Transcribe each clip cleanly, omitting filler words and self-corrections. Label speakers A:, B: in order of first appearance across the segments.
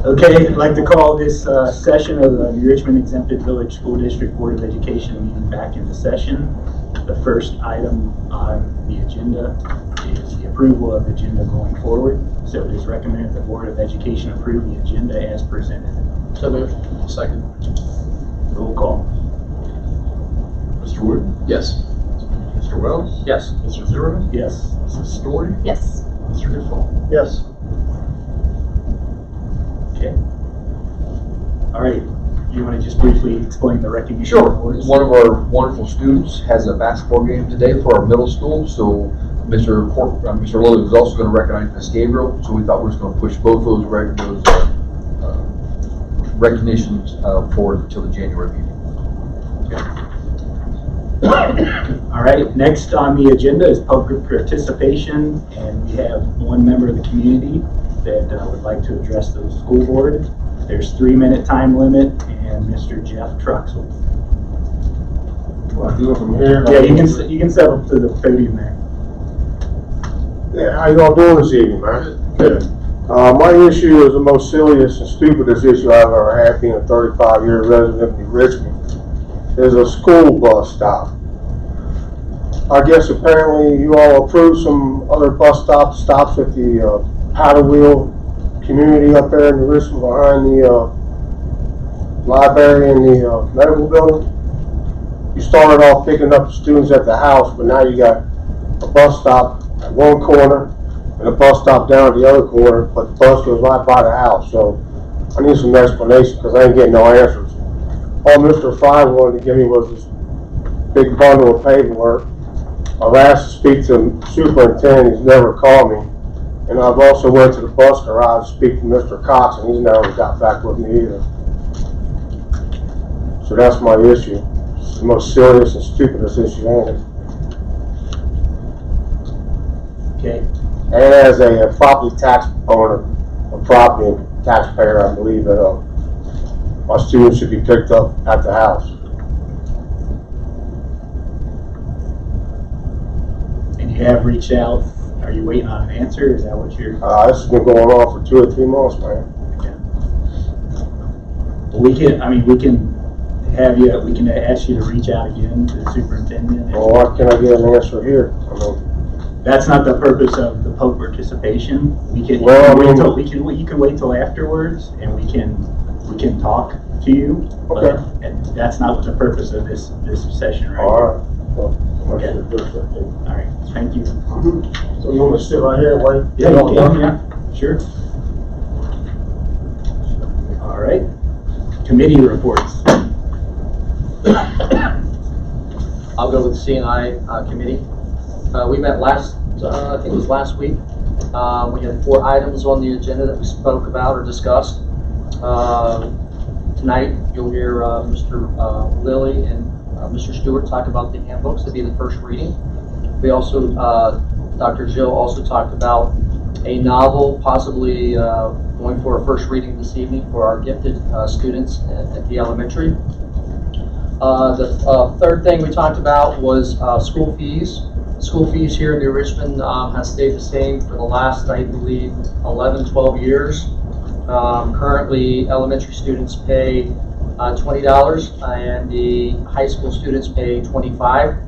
A: Okay, I'd like to call this session of the Richmond Exempted Village School District Board of Education meeting back into session. The first item on the agenda is the approval of the agenda going forward. So it is recommended the Board of Education approve the agenda as presented.
B: So moved. Second.
A: Roll call.
C: Mr. Wood?
B: Yes.
C: Mr. Wells?
B: Yes.
C: Mr. Zimmerman?
A: Yes.
C: Mrs. Story?
D: Yes.
C: Mr. Default?
B: Yes.
A: Okay. All right. You want to just briefly explain the recognition
E: Sure.
A: awards?
E: One of our wonderful students has a basketball game today for our middle school, so Mr. Lilly was also going to recognize Miss Gabriel, so we thought we were just going to push both those recognitions forward until the January meeting.
A: All right, next on the agenda is public participation, and we have one member of the community that would like to address the school board. There's 3-minute time limit, and Mr. Jeff Truxell.
F: Well, I do it from here.
A: Yeah, you can step up to the podium there.
F: Yeah, how y'all doing this evening, man? Good. My issue is the most silliest and stupidest issue I've ever had, being a 35-year resident in Richmond, is a school bus stop. I guess apparently you all approved some other bus stops at the paddle wheel community up there in the Richmond behind the library and the medical building. You started off picking up the students at the house, but now you got a bus stop at one corner and a bus stop down at the other corner, but the bus goes right by the house. So I need some explanation because I ain't getting no answers. All Mr. Fry wanted to give me was this big bundle of paperwork. I've asked to speak to the superintendent, he's never called me. And I've also went to the bus garage to speak to Mr. Cox, and he's never got back with me either. So that's my issue. It's the most serious and stupidest issue in it.
A: Okay.
F: And as a property tax owner, a property taxpayer, I believe that my students should be picked up at the house.
A: And you have reached out. Are you waiting on an answer? Is that what you're?
F: This has been going on for 2 or 3 months, man.
A: Okay. Well, we can have you. We can ask you to reach out again to the superintendent.
F: Well, why can't I get an answer here? I mean,
A: that's not the purpose of the public participation. We can.
F: Well,
A: you can wait till afterwards, and we can talk to you.
F: Okay.
A: And that's not what the purpose of this session, right?
F: all right. Well,
A: Okay.
F: all
A: All right. Thank you.
F: So you want me to sit right here and wait?
A: Yeah, you can. Yeah. Sure. All right. Committee reports.
B: I'll go with the C&I committee. We met I think it was last week. We had 4 items on the agenda that we spoke about or discussed. Tonight, you'll hear Mr. Lilly and Mr. Stewart talk about the handbooks. That'll be the first reading. We also, Dr. Jill also talked about a novel, possibly going for a first reading this evening for our gifted students at the elementary. The third thing we talked about was school fees. School fees here in New Richmond has stayed the same for the last, I believe, 11, 12 years. Currently, elementary students pay $20 and the high school students pay $25.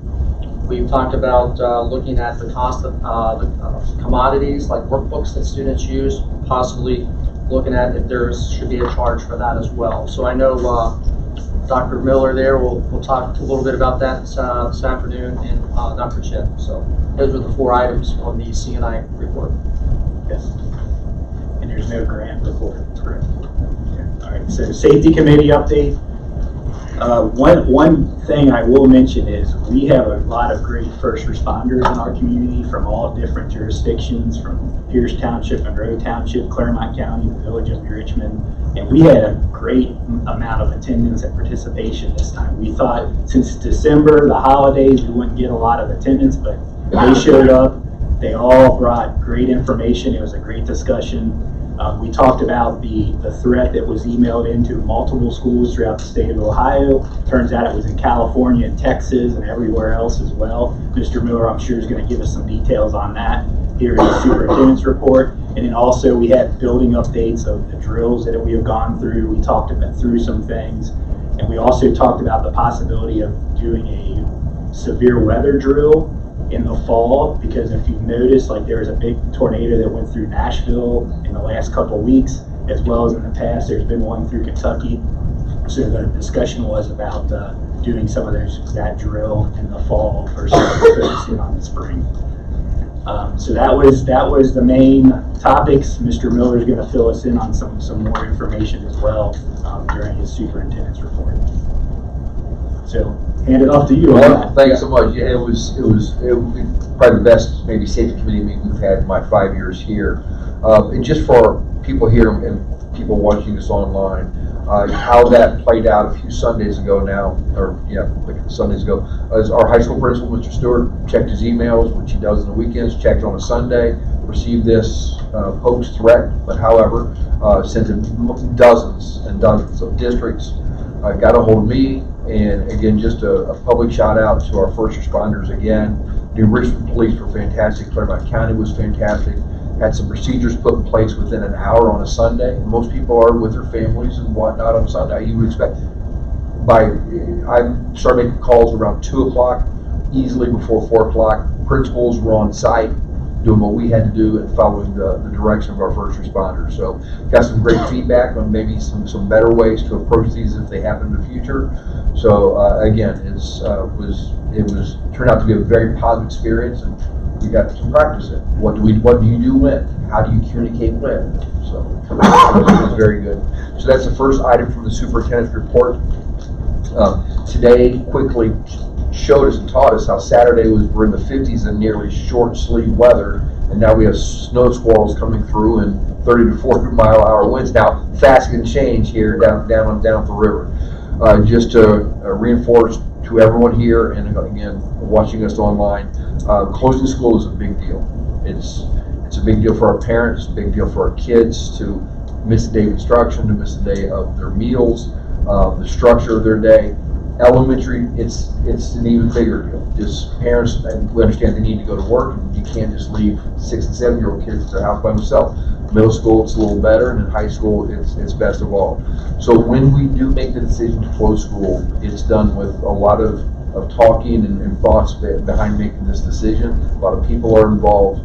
B: We've talked about looking at the cost of the commodities like workbooks that students use, possibly looking at if there should be a charge for that as well. So I know Dr. Miller there will talk a little bit about that this afternoon, and Dr. Chip. So those are the 4 items on the C&I report.
A: Yes. And there's no grant report, correct? Yeah. All right, so safety committee update. One thing I will mention is we have a lot of great first responders in our community from all different jurisdictions, from Pierce Township, Monroe Township, Claremont County, the village of New Richmond, and we had a great amount of attendance and participation this time. We thought since December, the holidays, we wouldn't get a lot of attendance, but they showed up. They all brought great information. It was a great discussion. We talked about the threat that was emailed into multiple schools throughout the state of Ohio. Turns out it was in California and Texas and everywhere else as well. Mr. Miller, I'm sure, is going to give us some details on that. here in the superintendent's report. And then also we had building updates of the drills that we have gone through. We talked about through some things. And we also talked about the possibility of doing a severe weather drill in the fall, because if you've noticed, like there was a big tornado that went through Nashville in the last couple of weeks, as well as in the past, there's been one through Kentucky. So the discussion was about doing some of that drill in the fall versus focusing on the spring. So that was the main topics. Mr. Miller is going to fill us in on some more information as well during his superintendent's report. So hand it off to you.
E: Well, thank you so much. Yeah, it was probably the best maybe safety committee meeting we've had in my 5 years here. And just for people here and people watching this online, how that played out a few Sundays ago now, or yeah, like Sundays ago, is our high school principal, Mr. Stewart, checked his emails, which he does on the weekends, checked on a Sunday, received this hoax threat, but however, sent to dozens and dozens of districts, got a hold of me, and again, just a public shout out to our first responders again. New Richmond Police were fantastic, Claremont County was fantastic. Had some procedures put in place within an hour on a Sunday. Most people are with their families and whatnot on Sunday. You would expect. I started making calls around 2 o'clock, easily before 4 o'clock. Principals were on site doing what we had to do and following the direction of our first responders. So got some great feedback on maybe some better ways to approach these if they happen in the future. So again, it turned out to be a very positive experience, and we got to practice it. What do you do when? How do you communicate when? So it was very good. So that's the first item from the superintendent's report. Today quickly showed us and taught us how Saturday we're in the 50s and nearly short sleeve weather, and now we have snow squalls coming through and 30 to 40 mile-an-hour winds. Now fast can change here down the river. Just to reinforce to everyone here and again watching us online, closing school is a big deal. It's a big deal for our parents, a big deal for our kids to miss a day of instruction, to miss a day of their meals, the structure of their day. Elementary, it's an even bigger deal. Just parents, and we understand they need to go to work, and you can't just leave 6 and 7-year-old kids at their house by themselves. Middle school, it's a little better, and in high school, it's best of all. So when we do make the decision to close school, it's done with a lot of talking and thoughts behind making this decision. A lot of people are involved.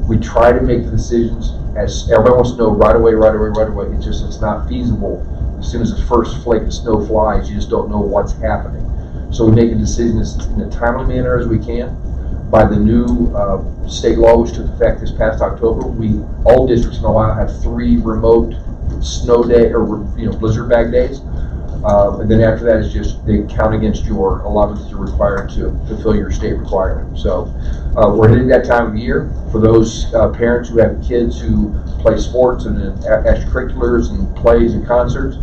E: We try to make the decisions as everybody wants to know right away. It's not feasible. As soon as the first flake of snow flies, you just don't know what's happening. So we make a decision in a timely manner as we can. By the new state law, which took effect this past October, all districts in Ohio have 3 remote snow day or blizzard bag days, and then after that is just they count against your allowance you're required to fulfill your state requirement. So we're hitting that time of year for those parents who have kids who play sports and extracurriculars and plays and concerts.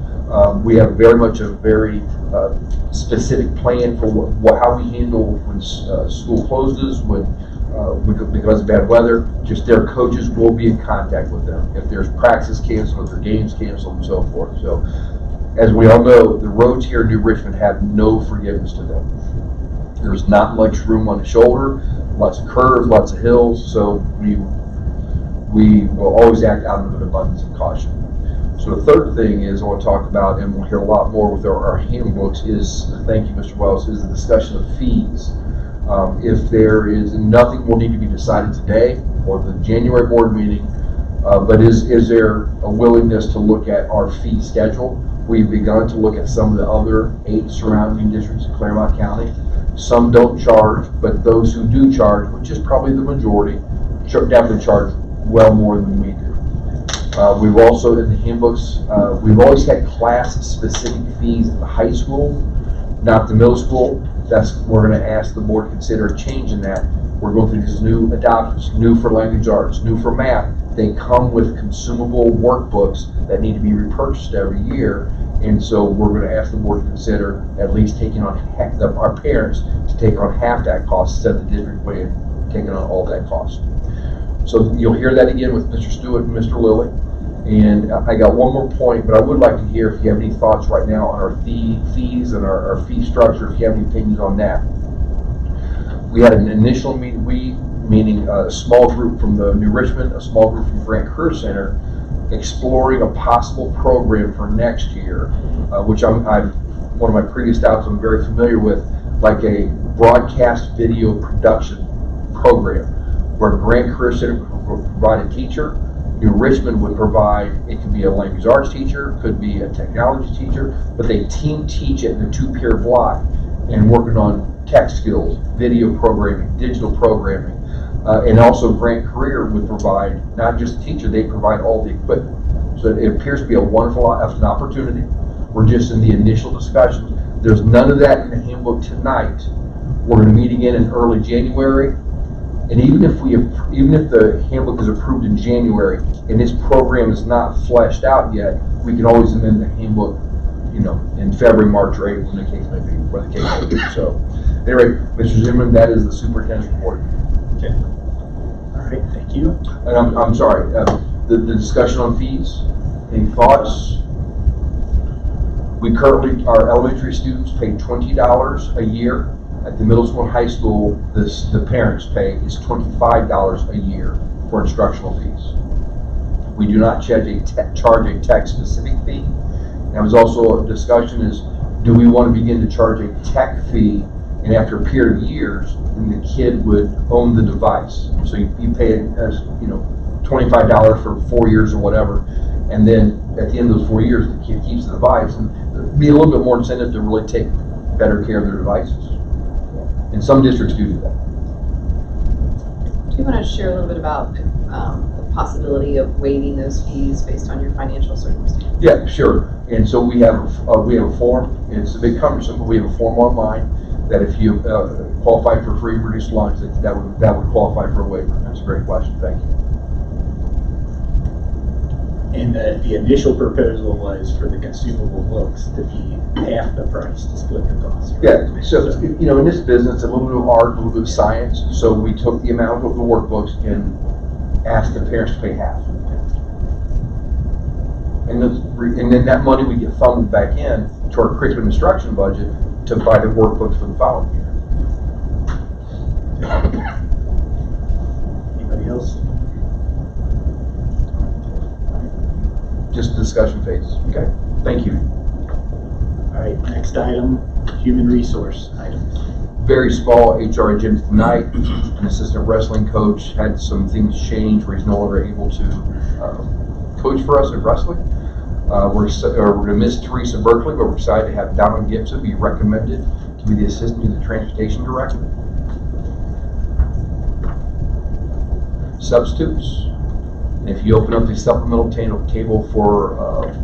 E: We have very much a very specific plan for how we handle when school closes, because of bad weather. Just their coaches will be in contact with them if there's practice canceled, if their games canceled, and so forth. So, as we all know, the roads here in New Richmond have no forgiveness to them. There's not much room on the shoulder, lots of curves, lots of hills. So we will always act out of an abundance of caution. So the third thing is I want to talk about, and we'll hear a lot more with our handbooks, is, thank you Mr. Wells, is the discussion of fees. If there is nothing will need to be decided today or the January board meeting, but is there a willingness to look at our fee schedule? We've begun to look at some of the other 8 surrounding districts in Claremont County. Some don't charge, but those who do charge, which is probably the majority, definitely charge well more than we do. We've also, in the handbooks, we've always had class-specific fees at the high school, not the middle school. We're going to ask the board to consider a change in that. We're going through these new adoptions, new for language arts, new for math. They come with consumable workbooks that need to be repurchased every year. And so we're going to ask the board to consider at least taking on our parents to take on half that cost instead of the district way of taking on all that cost. So you'll hear that again with Mr. Stewart and Mr. Lilly. And I got one more point, but I would like to hear if you have any thoughts right now on our fees and our fee structure, if you have any opinions on that. We had an initial meeting, we meaning a small group from the New Richmond, a small group from Grant Career Center, exploring a possible program for next year, which I'm one of my previous stops I'm very familiar with, like a broadcast video production program where Grant Career Center would provide a teacher, New Richmond would provide, it could be a language arts teacher, could be a technology teacher, but they team teach it in a 2-peer block and working on tech skills, video programming, digital programming, and also Grant Career would provide not just a teacher, they provide all the equipment. So it appears to be a wonderful opportunity. We're just in the initial discussions. There's none of that in the handbook tonight. We're going to meet again in early January. And even if the handbook is approved in January and this program is not fleshed out yet, we can always amend the handbook, in February, March, or April, when the case may be. So, anyway, Mr. Zimmerman, that is the superintendent's report.
A: Okay. All right, thank you.
E: And I'm sorry, the discussion on fees. Any thoughts? We currently, our elementary students pay $20 a year. At the middle school and high school, the parents' pay is $25 a year for instructional fees. We do not charge a tech-specific fee. There was also a discussion is, do we want to begin to charge a tech fee, and after a period of years, then the kid would own the device. So you pay it as, $25 for 4 years or whatever, and then at the end of those 4 years, the kid keeps the device, and there'd be a little bit more incentive to really take better care of their devices. And some districts do that.
D: Do you want to share a little bit about the possibility of waiving those fees based on your financial circumstances?
E: Yeah, sure. And so we have a form. It's a bit cumbersome, but we have a form online that if you qualify for free reduced lunch, that would qualify for a waiver. That's a great question. Thank you.
A: And the initial proposal was for the consumable books to be half the price to split the cost.
E: Yeah, so in this business, a little bit of art, a little bit of science. So we took the amount of the workbooks and asked the parents to pay half. And then that money we get funneled back in to our curriculum instruction budget to buy the workbooks for the following year.
A: Anybody else?
E: Just discussion phase. Okay, thank you.
A: All right, next item, human resource items.
E: Very small HR agenda tonight. An assistant wrestling coach had some things change where he's no longer able to coach for us at wrestling. We're going to miss Teresa Berkeley, but we're excited to have Donald Gibson be recommended to be the assistant to the transportation director. Substitutes. And if you open up the supplemental table for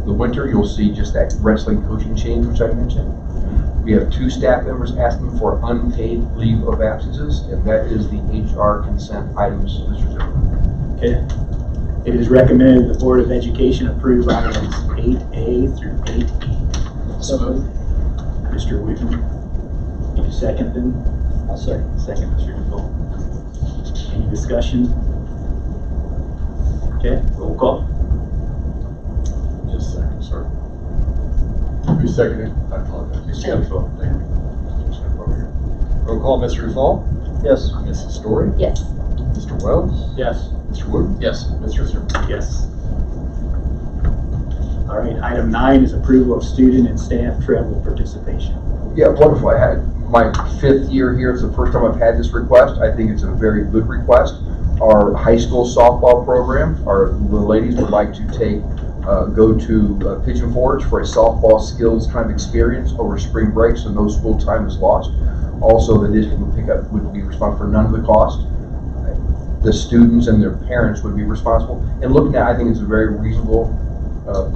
E: the winter, you'll see just that wrestling coaching change, which I mentioned. We have 2 staff members asking for unpaid leave of absences, and that is the HR consent items, Mr. Zimmerman.
A: Okay. It is recommended the Board of Education approve items 8A through 8E.
C: So moved.
A: Mr. Whitman, can you second them? I'll second. Second, Mr. DePaul. Any discussion? Okay, roll call.
C: Just a second, sir. Who seconded? I apologize.
A: Mr. DePaul.
C: Thank you. Roll call, Mr. Duval?
B: Yes.
C: Mrs. Story?
D: Yes.
C: Mr. Wells?
A: Yes.
C: Mr. Wood?
B: Yes.
C: Mr. Zimmerman?
A: Yes. All right, item 9 is approval of student and staff travel participation.
E: Yeah, wonderful. I had my 5th year here. It's the first time I've had this request. I think it's a very good request. Our high school softball program, the ladies would like to go to Pigeon Forge for a softball skills kind of experience over spring break, so no school time is lost. Also, the district would be responsible for none of the cost. The students and their parents would be responsible. And looking at, I think it's a very reasonable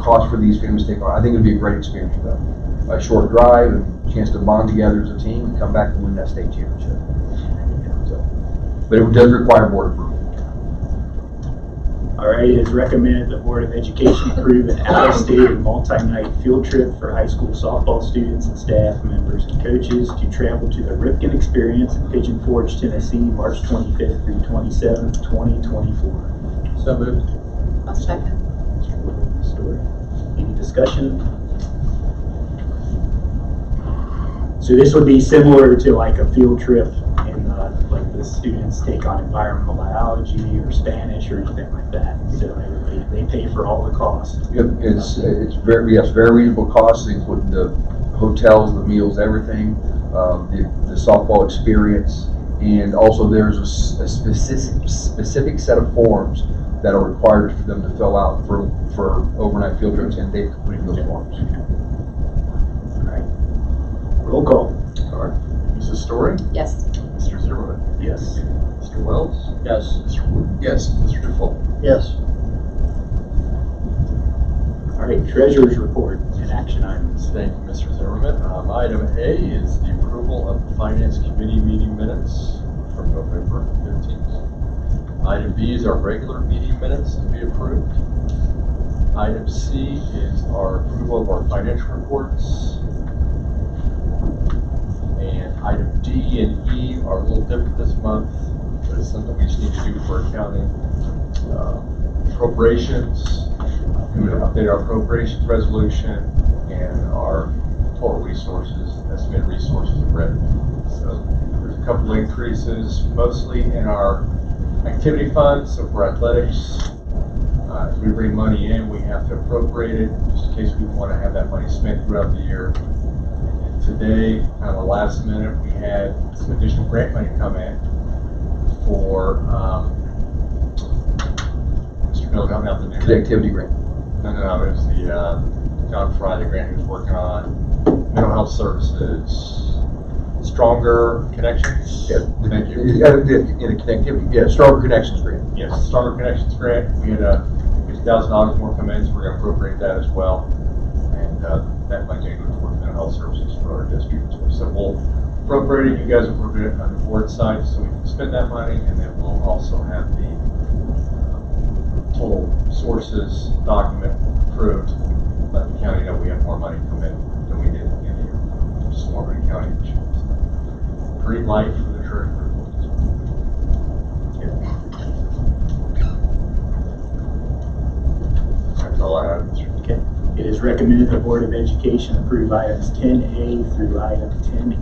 E: cost for these families to take on. I think it would be a great experience for them. A short drive and a chance to bond together as a team and come back and win that state championship. So, but it does require board approval.
A: All right, it is recommended the Board of Education approve an out-of-state and multi-night field trip for high school softball students and staff members and coaches to travel to the Ripken Experience in Pigeon Forge, Tennessee, March 25th through 27th, 2024.
B: So moved.
D: I'll second.
A: Mr. Wood, Ms. Story. Any discussion? So this would be similar to like a field trip in like the students take on environmental biology or Spanish or anything like that. So they pay for all the costs.
E: Yep, it's very reasonable costs, including the hotels, the meals, everything, the softball experience, and also there's a specific set of forms that are required for them to fill out for overnight field trips, and they've completed those forms.
A: All right. Roll call.
C: All right. Mrs. Story?
D: Yes.
C: Mr. Zimmerman?
A: Yes.
C: Mr. Wells?
B: Yes.
C: Mr. Wood?
E: Yes.
C: Mr. Default?
B: Yes.
A: All right, treasurer's report and action items.
C: Thank you, Mr. Zimmerman. Item A is the approval of the Finance Committee meeting minutes from November 15th. Item B is our regular meeting minutes to be approved. Item C is our approval of our financial reports. And item D and E are a little different this month, but it's something we just need to do for accounting. Appropriations, we would update our appropriations resolution and our total resources, estimated resources of revenue. So there's a couple increases, mostly in our activity funds. So for athletics, as we bring money in, we have to appropriate it just in case we want to have that money spent throughout the year. And today, kind of the last minute, we had some additional grant money come in for Mr. Miller, help me out the new
E: Connectivity grant.
C: No, it was the John Fry, the grant he was working on, mental health services, stronger connections.
E: Yeah.
C: Thank you.
E: In a connectivity, yeah, stronger connections grant.
C: Yes, stronger connections grant. We had $1,000 more come in, so we're going to appropriate that as well. And that money goes towards mental health services for our district. So we'll appropriate it. You guys will appropriate it on the board side so we can spend that money, and then we'll also have the total sources document approved. Let the county know we have more money come in than we did in the year. Just more of an accounting issue. Green light for the treasurer. That's all I have, Mr.
A: Okay. It is recommended the Board of Education approve items 10A through item 10E.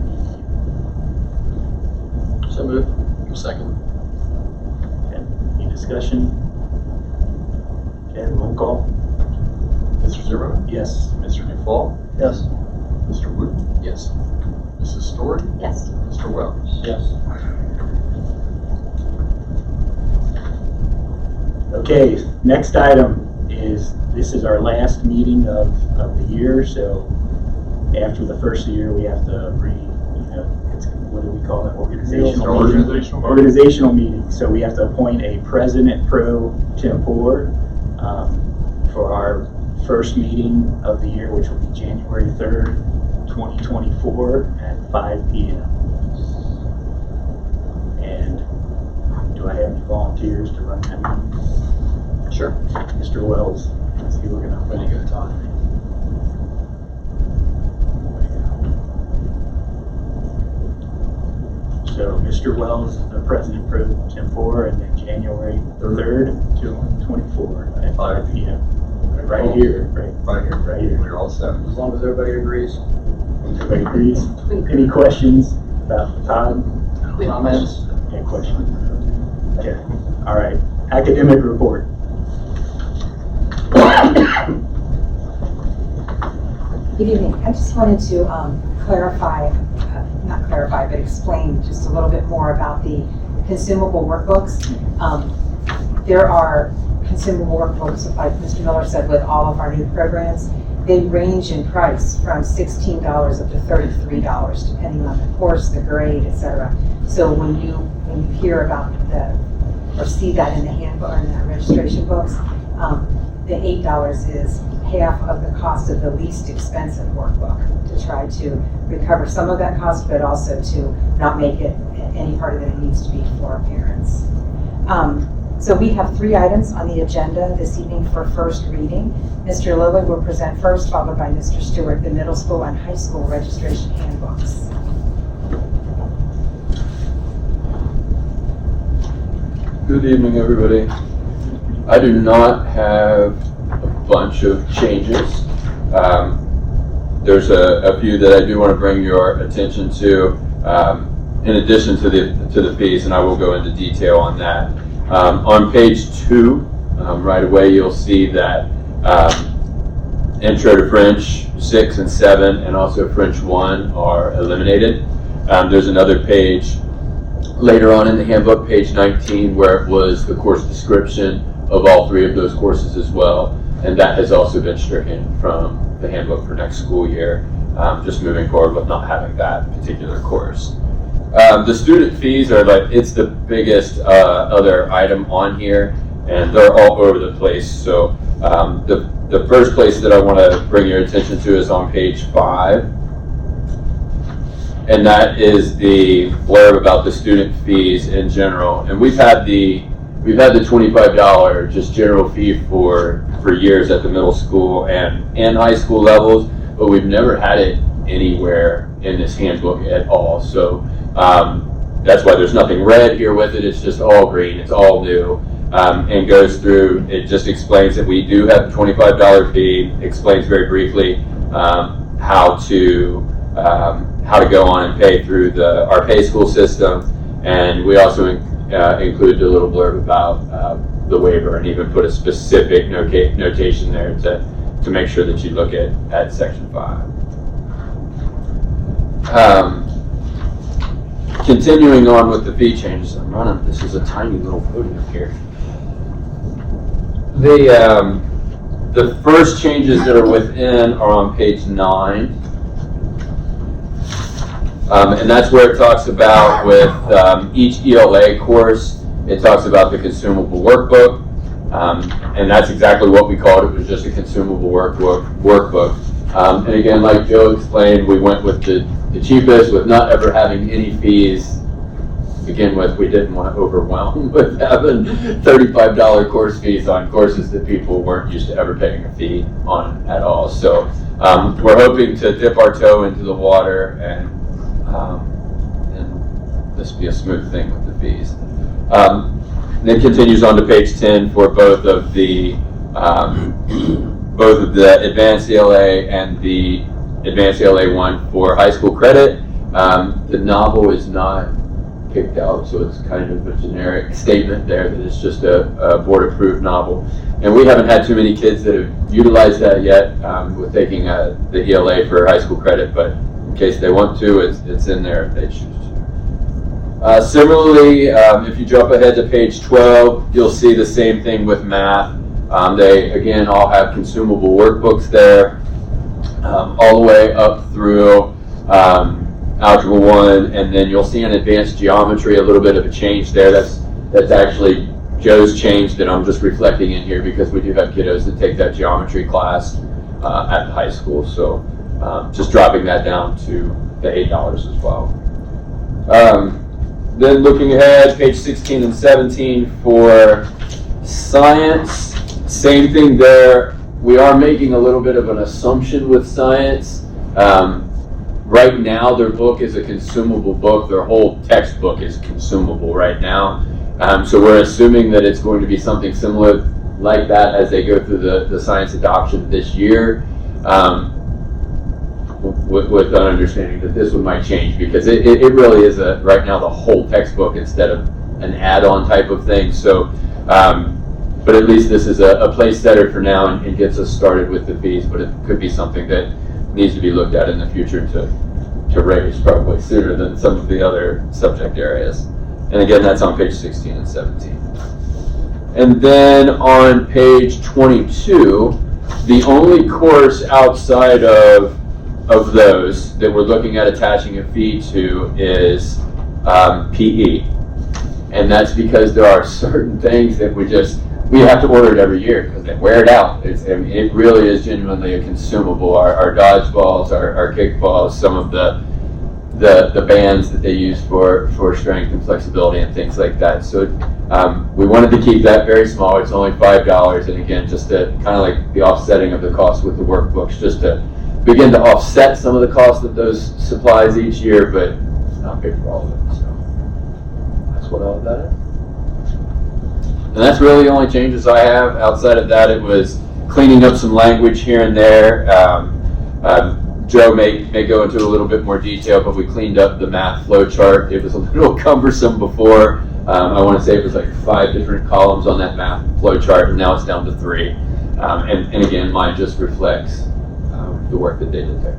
B: So moved. Second.
A: Okay. Any discussion? Okay, roll call.
C: Mr. Zimmerman?
A: Yes.
C: Mr. Default?
B: Yes.
C: Mr. Wood?
B: Yes.
C: Mrs. Story?
D: Yes.
C: Mr. Wells?
B: Yes.
A: Okay, next item is, this is our last meeting of the year, so after the first of the year, we have to what do we call it? Organizational meeting. So we have to appoint a president pro tempore for our first meeting of the year, which will be January 3rd, 2024 at 5 p.m. And do I have any volunteers to run that meeting?
B: Sure.
A: Mr. Wells, is he looking up?
B: Pretty good time.
A: So Mr. Wells, the president pro tempore, and then January 3rd, 2024 at 5 p.m. Right here, right?
C: Right here. We're all set.
B: As long as everybody agrees.
A: Everybody agrees? Any questions about Todd?
B: Comments?
A: Any questions? Okay, all right. Academic report.
G: Good evening. I just wanted to but explain just a little bit more about the consumable workbooks. There are consumable workbooks, like Mr. Miller said, with all of our new programs. They range in price from $16 up to $33, depending on the course, the grade, etc. So when you hear about or see that in the handbook or in the registration books, the $8 is half of the cost of the least expensive workbook, to try to recover some of that cost, but also to not make it any harder than it needs to be for parents. So we have 3 items on the agenda this evening for first reading. Mr. Lilly will present first, followed by Mr. Stewart, the middle school and high school registration handbooks.
H: Good evening, everybody. I do not have a bunch of changes. There's a few that I do want to bring your attention to. in addition to the fees, and I will go into detail on that. On page 2, right away you'll see that Intro to French 6 and 7 and also French 1 are eliminated. There's another page later on in the handbook, page 19, where it was the course description of all 3 of those courses as well, and that has also been stricken from the handbook for next school year, just moving forward with not having that particular course. The student fees are it's the biggest other item on here, and they're all over the place. So the first place that I want to bring your attention to is on page 5, and that is the blurb about the student fees in general. And we've had the $25 just general fee for years at the middle school and high school levels, but we've never had it anywhere in this handbook at all. So that's why there's nothing red here with it. It's just all green. It's all new, and goes through. It just explains that we do have the $25 fee. Explains very briefly how to go on and pay through our pay school system, and we also included a little blurb about the waiver, and even put a specific notation there to make sure that you look at section 5. Continuing on with the fee changes, this is a tiny little podium here. The first changes that are within are on page 9. And that's where it talks about with each ELA course, it talks about the consumable workbook. And that's exactly what we called it. It was just a consumable workbook. And again, like Joe explained, we went with the cheapest, with not ever having any fees. To begin with, we didn't want to overwhelm with having $35 course fees on courses that people weren't used to ever paying a fee on at all. So we're hoping to dip our toe into the water and this be a smooth thing with the fees. Then continues on to page 10 for both of the advanced ELA and the advanced ELA 1 for high school credit. The novel is not picked out, so it's kind of a generic statement there that it's just a board-approved novel. And we haven't had too many kids that have utilized that yet with taking the ELA for high school credit, but in case they want to, it's in there if they choose to. Similarly, if you jump ahead to page 12, you'll see the same thing with math. They, again, all have consumable workbooks there, all the way up through Algebra 1, and then you'll see in advanced geometry a little bit of a change there. That's actually Joe's change that I'm just reflecting in here because we do have kiddos that take that geometry class at the high school. So just dropping that down to the $8 as well. Then looking ahead, page 16 and 17 for science, same thing there. We are making a little bit of an assumption with science. Right now, their book is a consumable book. Their whole textbook is consumable right now. So we're assuming that it's going to be something similar like that as they go through the science adoption this year. With an understanding that this one might change because it really is right now the whole textbook instead of an add-on type of thing. So, but at least this is a place setter for now and gets us started with the fees. But it could be something that needs to be looked at in the future to raise probably sooner than some of the other subject areas. And again, that's on page 16 and 17. And then on page 22, the only course outside of those that we're looking at attaching a fee to is PE. And that's because there are certain things that we have to order it every year because they wear it out. It really is genuinely a consumable. Our dodgeballs, our kickballs, some of the bands that they use for strength and flexibility and things like that. So we wanted to keep that very small. It's only $5, and again, just to kind of like the offsetting of the cost with the workbooks, just to begin to offset some of the cost of those supplies each year, but not pay for all of it. So that's what all of that is. And that's really the only changes I have. Outside of that, it was cleaning up some language here and there. Joe may go into a little bit more detail, but we cleaned up the math flow chart. It was a little cumbersome before. I want to say it was like 5 different columns on that math flow chart, and now it's down to 3. And again, mine just reflects the work that they did there.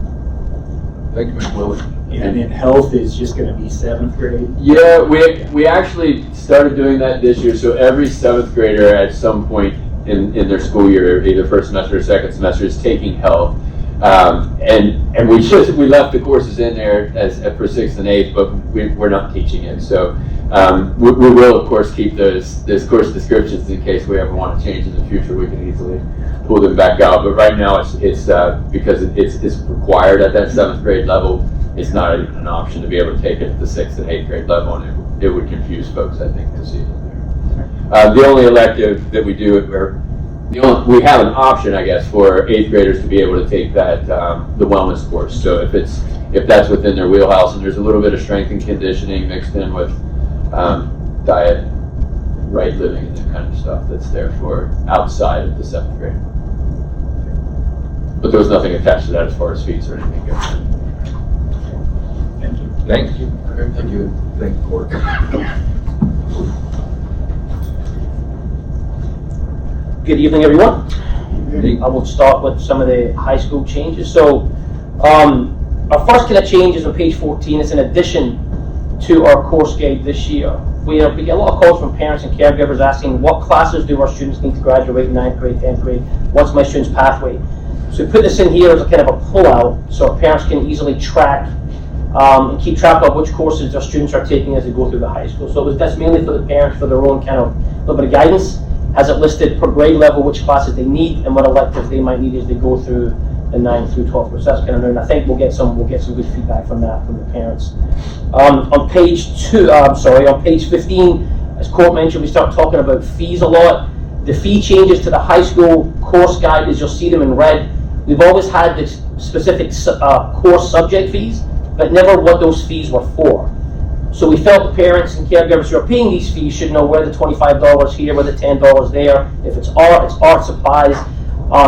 E: Thank you, Mr. Willis.
A: And then health is just gonna be 7th grade.
H: Yeah, we actually started doing that this year. So every 7th grader at some point in their school year, either first semester or second semester, is taking health. And we left the courses in there for 6th and 8th, but we're not teaching it. So we will of course keep those course descriptions in case we ever want to change in the future. We can easily pull them back out. But right now it's because it's required at that 7th grade level. It's not even an option to be able to take it at the 6th and 8th grade level, and it would confuse folks, I think, to see it there. The only elective that we do, we have an option, I guess, for 8th graders to be able to take that the wellness course. So if that's within their wheelhouse, and there's a little bit of strength and conditioning mixed in with diet, right living, and that kind of stuff that's there for outside of the 7th grade. But there was nothing attached to that as far as fees or anything goes.
E: Thank you. Thank you. Thank you, Court.
I: Good evening, everyone. I will start with some of the high school changes. So our first kind of change is on page 14. It's an addition to our course guide this year. We get a lot of calls from parents and caregivers asking what classes do our students need to graduate in 9th grade, 10th grade, what's my student's pathway. So we put this in here as a kind of a pull-out so our parents can easily track and keep track of which courses their students are taking as they go through the high school. So that's mainly for the parents for their own kind of little bit of guidance. Has it listed per grade level which classes they need and what electives they might need as they go through the 9th through 12th grade. So that's kind of new, and I think we'll get some good feedback from that from the parents. On page 15, as Court mentioned, we start talking about fees a lot. The fee changes to the high school course guide, as you'll see them in red. We've always had the specific course subject fees, but never what those fees were for. So we felt the parents and caregivers who are paying these fees should know where the $25 here, where the $10 there. If it's art supplies,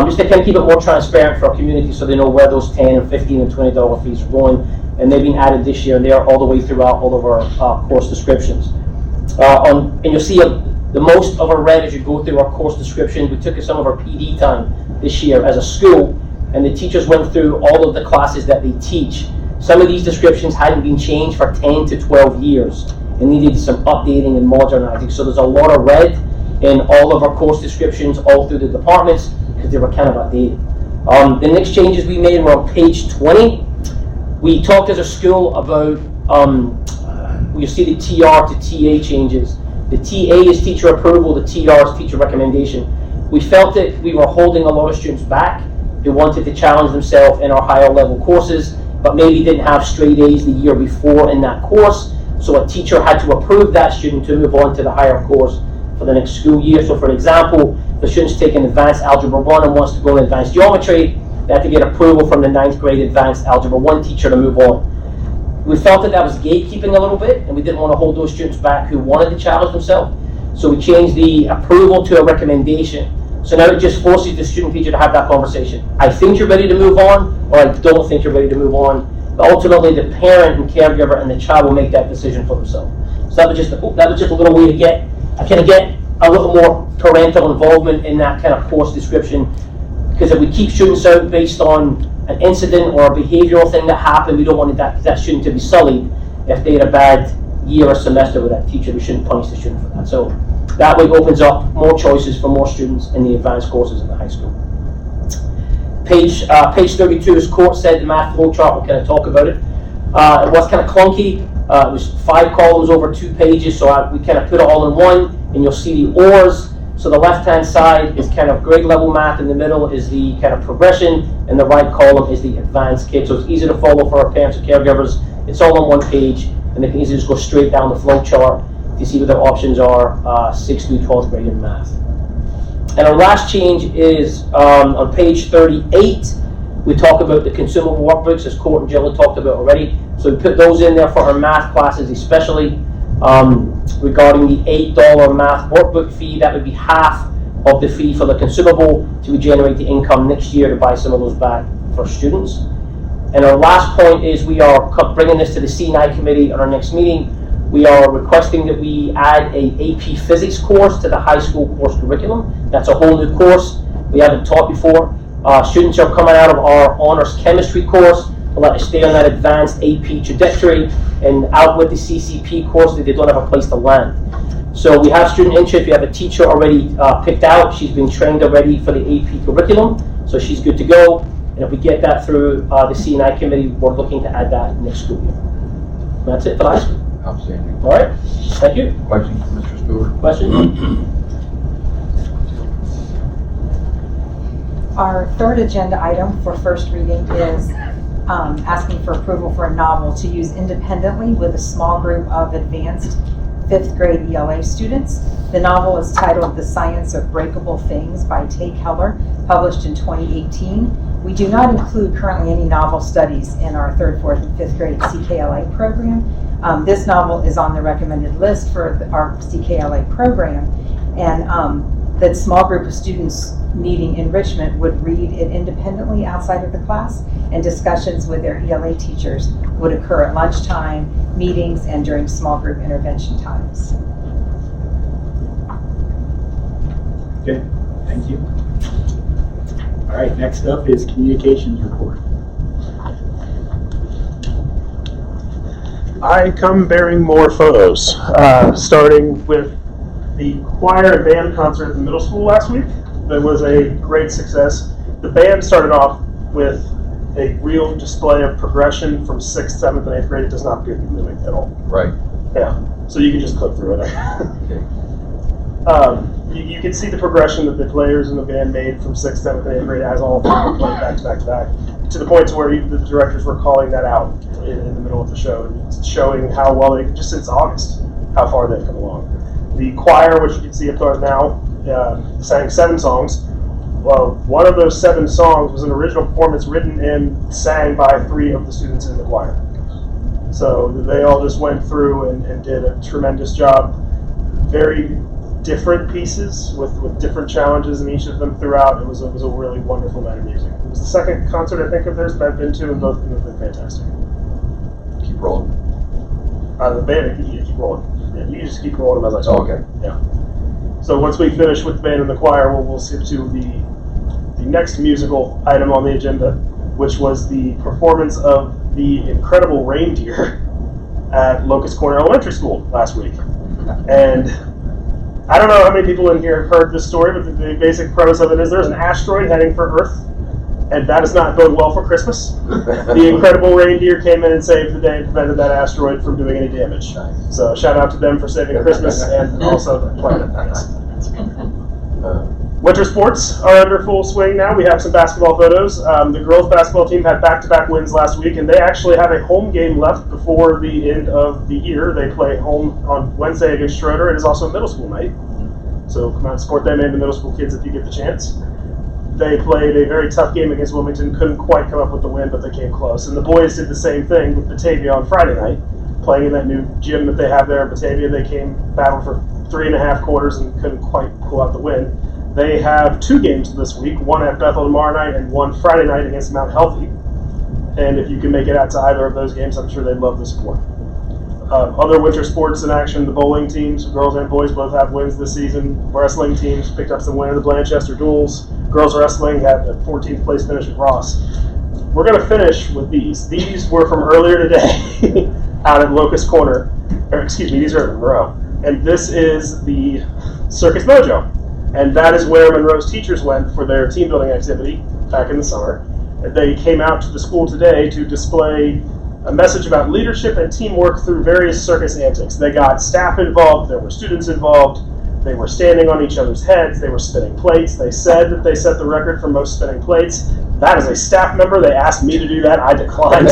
I: just to kind of keep it more transparent for our community so they know where those $10 and $15 and $20 fees are going. And they've been added this year, and they are all the way throughout all of our course descriptions. And you'll see the most of our red as you go through our course description. We took some of our PD time this year as a school, and the teachers went through all of the classes that they teach. Some of these descriptions hadn't been changed for 10 to 12 years and needed some updating and modernizing. So there's a lot of red in all of our course descriptions all through the departments because they were kind of outdated. The next changes we made were on page 20. We talked as a school about, you see the TR to TA changes. The TA is teacher approval, the TR is teacher recommendation. We felt that we were holding a lot of students back who wanted to challenge themselves in our higher level courses, but maybe didn't have straight A's the year before in that course. So a teacher had to approve that student to move on to the higher course for the next school year. So for example, the student's taking advanced algebra 1 and wants to go to advanced geometry, they have to get approval from the 9th grade advanced algebra 1 teacher to move on. We felt that was gatekeeping a little bit, and we didn't want to hold those students back who wanted to challenge themselves. So we changed the approval to a recommendation. So now it just forces the student teacher to have that conversation. I think you're ready to move on, or I don't think you're ready to move on. But ultimately, the parent and caregiver and the child will make that decision for themselves. So that was just a little way to get a little more parental involvement in that kind of course description. Because if we keep students out based on an incident or a behavioral thing that happened, we don't want that student to be sullied if they had a bad year or semester with that teacher. We shouldn't punish the student for that. So that way opens up more choices for more students in the advanced courses in the high school. Page 32, as Court said, the math flow chart, we'll kind of talk about it. It was kind of clunky. It was 5 columns over 2 pages, so we kind of put it all in one, and you'll see the ORs. So the left-hand side is kind of grade level math, in the middle is the kind of progression, and the right column is the advanced kids. So it's easy to follow for our parents and caregivers. It's all on one page, and they can easily just go straight down the flow chart to see what their options are, 6th through 12th grade in math. And our last change is on page 38. We talk about the consumable workbooks, as Court and Jill had talked about already. So we put those in there for our math classes, especially regarding the $8 math workbook fee. That would be half of the fee for the consumable to generate the income next year to buy some of those back for students. And our last point is we are bringing this to the C&I committee on our next meeting. We are requesting that we add a AP Physics course to the high school course curriculum. That's a whole new course we haven't taught before. Students are coming out of our honors chemistry course to let us stay on that advanced AP trajectory and out with the CCP course that they don't have a place to land. So we have student interest. We have a teacher already picked out. She's been trained already for the AP curriculum, so she's good to go. And if we get that through the C&I committee, we're looking to add that next school year. That's it for the high school.
E: Outstanding.
I: All right, thank you.
E: Questions for Mr. Stewart?
I: Questions?
G: Our third agenda item for first reading is asking for approval for a novel to use independently with a small group of advanced 5th grade ELA students. The novel is titled The Science of Breakable Things by Tay Keller, published in 2018. We do not include currently any novel studies in our 3rd, 4th, and 5th grade CKLA program. This novel is on the recommended list for our CKLA program, and that small group of students needing enrichment would read it independently outside of the class, and discussions with their ELA teachers would occur at lunchtime, meetings, and during small group intervention times.
A: Okay, thank you. All right, next up is communications report.
J: I come bearing more photos, starting with the choir and band concert at the middle school last week. That was a great success. The band started off with a real display of progression from 6th, 7th, and 8th grade. It does not appear to be moving at all.
E: Right.
J: Yeah, so you can just click through it.
E: Okay.
J: You can see the progression that the players in the band made from 6th, 7th, and 8th grade as all of them played back to back to back, to the point to where the directors were calling that out in the middle of the show, and showing how well they, just since August, how far they've come along. The choir, which you can see up there now, sang 7 songs. Well, one of those 7 songs was an original performance written and sang by 3 of the students in the choir. So they all just went through and did a tremendous job. Very different pieces with different challenges in each of them throughout. It was a really wonderful night of music. It was the second concert I think of theirs that I've been to, and both of them have been fantastic.
E: Keep rolling.
J: The band, you keep rolling. Yeah, you just keep rolling as I talk.
E: Okay.
J: Yeah. So once we finish with the band and the choir, we'll skip to the next musical item on the agenda, which was the performance of the incredible reindeer at Locust Corner Elementary School last week. And I don't know how many people in here have heard this story, but the basic premise of it is there's an asteroid heading for Earth, and that does not bode well for Christmas. The incredible reindeer came in and saved the day and prevented that asteroid from doing any damage. So shout out to them for saving Christmas and also the planet, I guess. Winter sports are under full swing now. We have some basketball photos. The girls basketball team had back-to-back wins last week, and they actually have a home game left before the end of the year. They play home on Wednesday against Schroeder. It is also a middle school night, so come out and support them and the middle school kids if you get the chance. They played a very tough game against Wilmington, couldn't quite come up with the win, but they came close. And the boys did the same thing with Batavia on Friday night, playing in that new gym that they have there at Batavia. They battled for 3.5 quarters and couldn't quite pull out the win. They have 2 games this week, one at Bethel tomorrow night and one Friday night against Mount Healthy. And if you can make it out to either of those games, I'm sure they'd love the support. Other winter sports in action, the bowling teams, girls and boys, both have wins this season. Wrestling teams picked up some win in the Blanchester duels. Girls wrestling had a 14th place finish at Ross. We're going to finish with these. These were from earlier today out at Locust Corner. Or excuse me, these are at Monroe. And this is the Circus Mojo. And that is where Monroe's teachers went for their team building activity back in the summer. They came out to the school today to display a message about leadership and teamwork through various circus antics. They got staff involved, there were students involved, they were standing on each other's heads, they were spinning plates. They said that they set the record for most spinning plates. That is a staff member. They asked me to do that, I declined.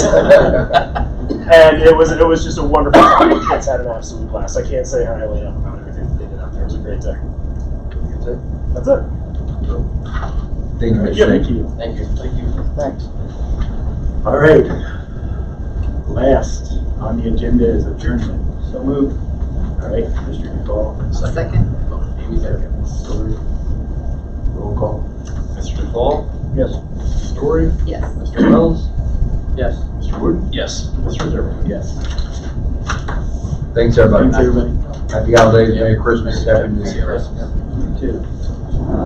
J: And it was just a wonderful time. The kids had an absolute blast. I can't say highly enough about everything that they did out there. It was a great day. That's it.
E: Thank you, Mr.
A: Thank you.
B: Thank you.
A: Thank you. Thanks. All right. Last on the agenda is adjournment. So moved. All right, Mr. Duval.
D: Second.
A: Amy second. Story. Roll call.
C: Mr. Duval?
A: Yes.
C: Story?
D: Yes.
C: Mr. Wells?
B: Yes.
C: Mr. Wood?
A: Yes.
C: Mr. Zerman?
A: Yes.
E: Thanks, everybody.
A: Thanks, everybody.
E: Happy holidays, Merry Christmas, Happy New Year.
A: You too.